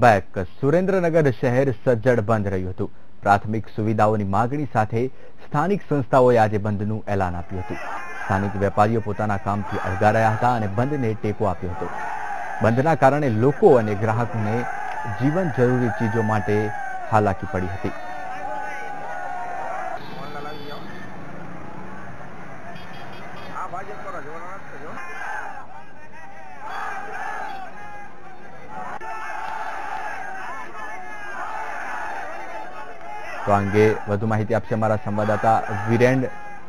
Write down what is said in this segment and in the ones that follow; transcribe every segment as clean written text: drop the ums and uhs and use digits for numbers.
Back Surendranagar શહેર સજ્જડ બંધ રહ્યું હતું। પ્રાથમિક સુવિધાઓની માગણી સાથે સ્થાનિક સંસ્થાઓએ આજે બંધનું એલાન આપ્યું હતું। સ્થાનિક વેપારીઓ પોતાના કામથી અળગા રહ્યા હતા અને બંધને ટેકો આપ્યો હતો। બંધના કારણે લોકો અને ગ્રાહકોને જીવન જરૂરી ચીજો માટે હાલાકી પડી હતી। તો અંગે વધુ માહિતી આપશે અમારા સંવાદદાતા વીરેન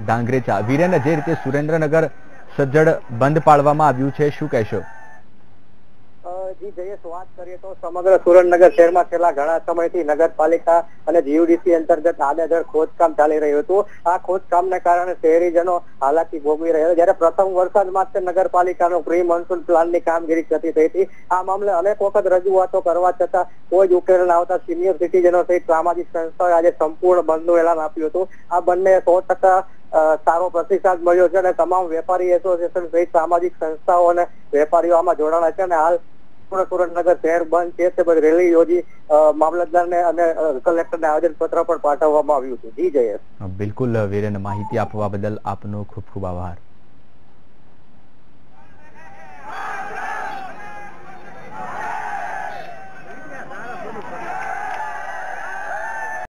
ડાંગરેચા। વીરેન, જે રીતે સુરેન્દ્રનગર સજ્જડ બંધ પાડવામાં આવ્યું છે, શું કહેશો? જી જયેશ, વાત કરીએ તો સમગ્ર સુરેન્દ્રનગર શહેરમાં છેલ્લા ઘણા સમયથી નગરપાલિકા અને જીયુડીસી અંતર્ગત આડેધડ ખોદકામ ચાલી રહ્યું હતું। આ ખોદકામને કારણે શહેરીજનો હાલાકી ભોગવી રહ્યા હતા। જ્યારે પ્રથમ વરસાદમાં જ નગરપાલિકાનો પ્રી મોન્સૂન પ્લાનની કામગીરી થતી થઈ હતી। આ મામલે અનેક વખત રજૂઆતો કરવા છતાં કોઈ જ ઉકેલ ન આવતા સિનિયર સિટીઝનો સહિત સામાજિક સંસ્થાઓએ આજે સંપૂર્ણ બંધનું એલાન આપ્યું હતું। આ બંને 100% સારો પ્રતિસાદ મળ્યો છે અને તમામ વેપારી એસોસિએશન સહિત સામાજિક સંસ્થાઓ અને વેપારીઓ આમાં જોડાણા છે અને હાલ સુરેન્દ્રનગર શહેર બંધ છે તે રેલી યોજી મામલતદારને અને કલેક્ટરને આવેદનપત્ર પણ પાઠવવામાં આવ્યું છે। જી જયેશ। બિલકુલ વીરેન, માહિતી આપવા બદલ આપનો ખૂબ ખૂબ આભાર।